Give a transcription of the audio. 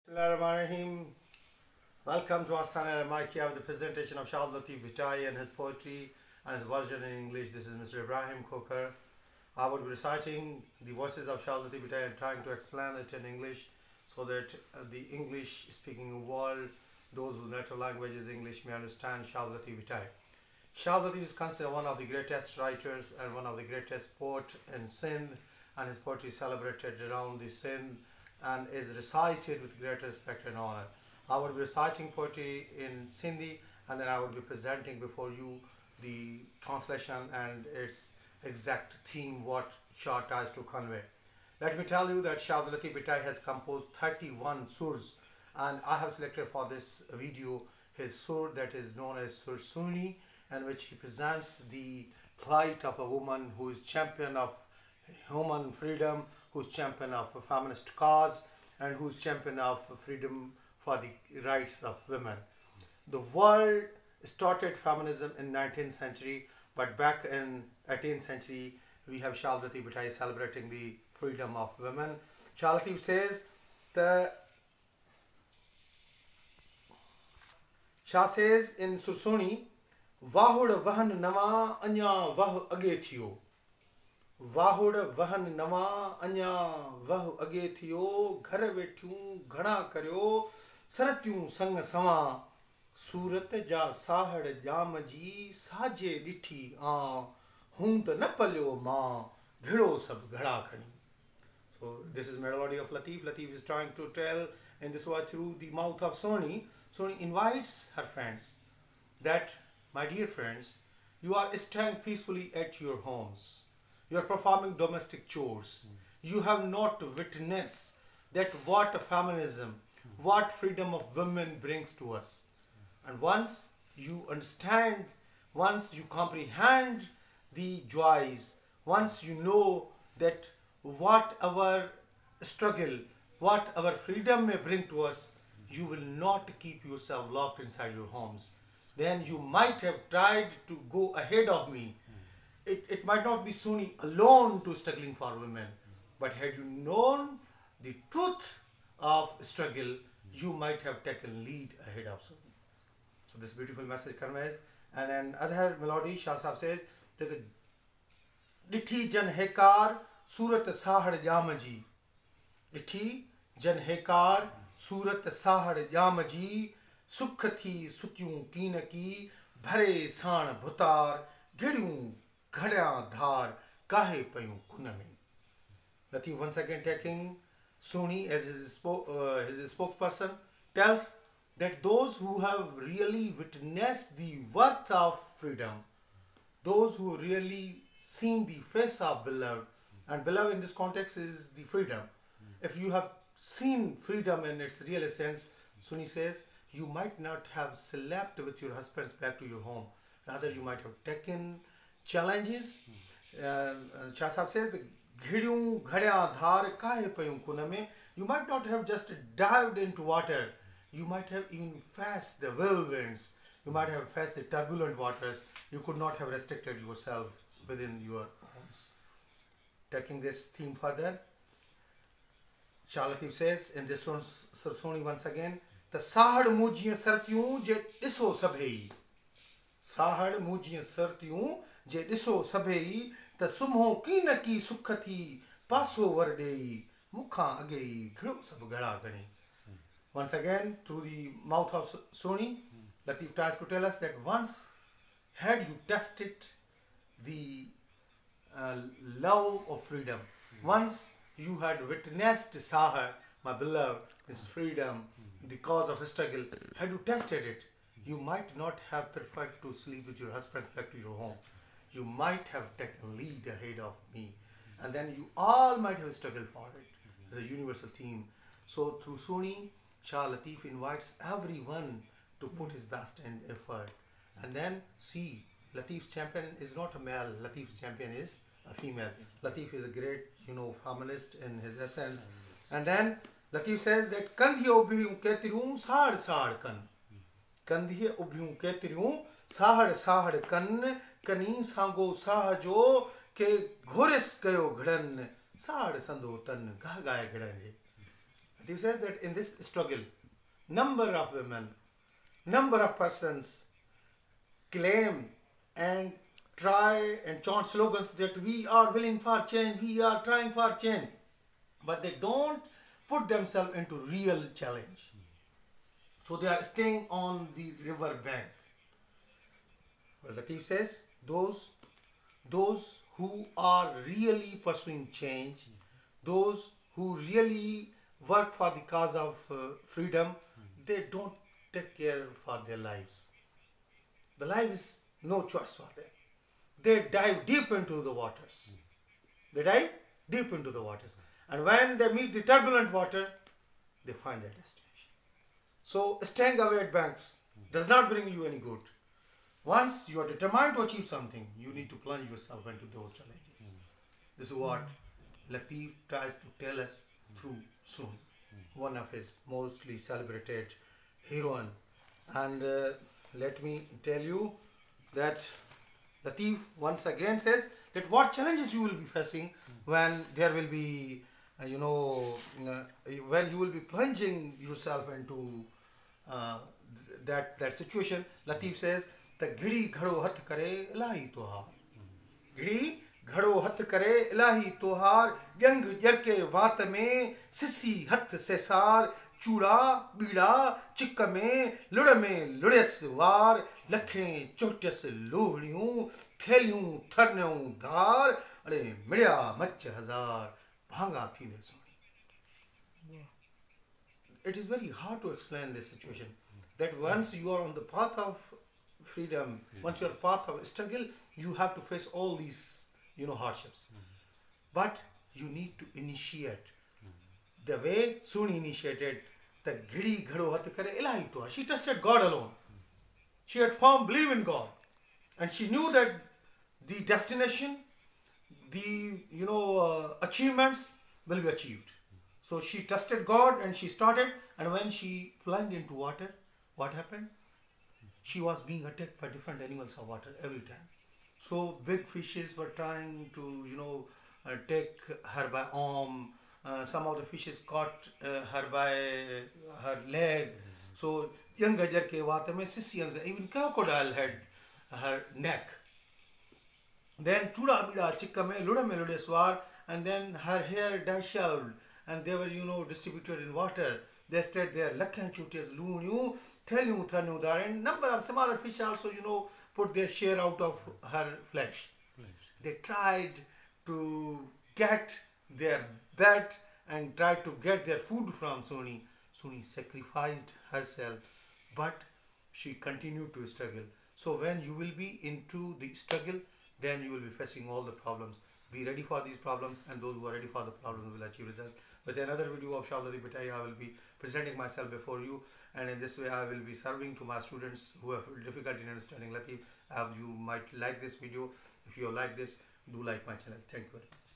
Bismillahirrahmanirrahim. Welcome to our channel. I'm Mike here with the presentation of Shah Abdul Latif Bhittai and his poetry and his version in English. This is Mr. Ibrahim Khokhar. I would be reciting the verses of Shah Abdul Latif Bhittai and trying to explain it in English so that the English speaking world, those whose native language is English, may understand Shah Abdul Latif Bhittai. Shah Abdul Latif is considered one of the greatest writers and one of the greatest poets in Sindh, and his poetry is celebrated around the Sindh and is recited with great respect and honor. I will be reciting poetry in Sindhi and then I will be presenting before you the translation and its exact theme, what Shah tries to convey. Let me tell you that Shah Abdul Latif Bhittai has composed 31 surs, and I have selected for this video his sur that is known as Sur Suni, in which he presents the plight of a woman who is champion of human freedom, who's champion of a feminist cause, and who's champion of freedom for the rights of women. The world started feminism in 19th century, but back in 18th century we have Shah Abdul Latif Bhittai celebrating the freedom of women. Shah Latif says, Shah says in Sursuni, Vahud vahan nama anya vah age thiyo. Vahud vahan nama anya vah age thiyo. Ghar vetyun ghana karyo. Saratyun sang sama. Surat ja sahad jam ji saje dithi aa. Hun ta na palyo ma. Ghiro sab ghada khani. So this is melody of Latif. Latif is trying to tell in this way through the mouth of Soni. Soni invites her friends that, my dear friends, you are staying peacefully at your homes. You are performing domestic chores. You have not witnessed that what feminism, what freedom of women brings to us. And once you understand, once you comprehend the joys, once you know that what our struggle, what our freedom may bring to us, you will not keep yourself locked inside your homes. Then you might have tried to go ahead of me. It might not be Sunni alone to struggling for women, but had you known the truth of struggle, you might have taken lead ahead of Sunni. So this beautiful message conveyed. And then other melody, Shah Sahab says, Dithi jan hekar surat sahad jamaji. Dithi jan hekar surat sahad jamaji. Sukh thi sutyun kin ki bhare san bhutar gidyun ghadya dhar kahe payun kuname. Latif once again taking Suni as his spokesperson tells that those who have really witnessed the worth of freedom, those who really seen the face of beloved, and beloved in this context is the freedom. If you have seen freedom in its real essence, Suni says, you might not have slept with your husbands back to your home. Rather, you might have taken challenges. Shah Sahab says, you might not have just dived into water. You might have even faced the whirlwinds. You might have faced the turbulent waters. You could not have restricted yourself within your homes. Taking this theme further, Shah Latif says in this one, Soni once again, the sahad mujiyan sartyun je diso sabhei. Sahad mujiyan sartyun je diso sabhei. The sumho kina ki sukhati paso vardei. Mukha agei ghiro sab ghada gani. Once again, through the mouth of Soni, Latif tries to tell us that once had you tasted the love of freedom, once you had witnessed Sahar, my beloved, his freedom, the cause of struggle, had you tested it, you might not have preferred to sleep with your husband back to your home. You might have taken lead ahead of me, and then you all might have struggled for it. It's a universal theme. So through Suni, Shah Latif invites everyone to put his best in effort. And then see, Latif's champion is not a male, Latif's champion is a female. Latif is a great, feminist in his essence. And then Latif says that Kandhiya ubhiyun ketirun sahad sahad kan. Kandhiya ubhiyun ketirun sahad sahad kan. Kani sango sahajo ke ghoris kayo ghadan sahad sando tan gah gaya ghadan. He says that in this struggle, number of women, number of persons claim and try and chant slogans that we are willing for change, we are trying for change, but they don't put themselves into real challenge. So they are staying on the river bank. Well, Latif says those who are really pursuing change, those who really work for the cause of freedom, they don't take care for their lives. The life is no choice for them. They dive deep into the waters. They dive deep into the waters. And when they meet the turbulent water, they find their destination. So staying away at banks does not bring you any good. Once you are determined to achieve something, you need to plunge yourself into those challenges. This is what Latif tries to tell us through Sun, one of his mostly celebrated heroine. And let me tell you that Latif once again says that what challenges you will be facing when there will be, when you will be plunging yourself into that situation. Latif says, the ghidi ghado hath kare ilahi tohar. Ghidi ghado hath kare ilahi tohar. Jang jarke vaat mein sisi hath sesar. चूड़ा बीड़ा चिक्क में लुड़स वार लखें चोटस लोहड़ियों थैलियों थरन्यों धार अरे मिड़िया much हजार भांगा थी ने Soni. It is very hard to explain this situation, that once you are on the path of freedom, once you are path of struggle, you have to face all these hardships, but you need to initiate the way Sun initiated. The ghidi ghado hath kare ilahi tohar. She trusted God alone. She had firm belief in God, and she knew that the destination, the achievements will be achieved. So she trusted God and she started. And when she plunged into water, what happened? She was being attacked by different animals of water every time. So big fishes were trying to take her by arm. Some of the fishes caught her by her leg. So young gajar ke vaat mein sisiyans, even crocodile had her neck. Then chuda bida chikka mein lude swar, and then her hair disheveled, and they were distributed in water. They stayed there. Lakhan chutes loonyu thelyu thanu dar, and number of smaller fish also put their share out of her flesh. They tried to get their bed and tried to get their food from Suni. Suni sacrificed herself, but she continued to struggle. So when you will be into the struggle, then you will be facing all the problems. Be ready for these problems, and those who are ready for the problems will achieve results. With another video of Shah Abdul Latif Bhittai, I will be presenting myself before you, and in this way I will be serving to my students who have difficulty in understanding Latif. You might like this video. If you like this, do like my channel. Thank you very much.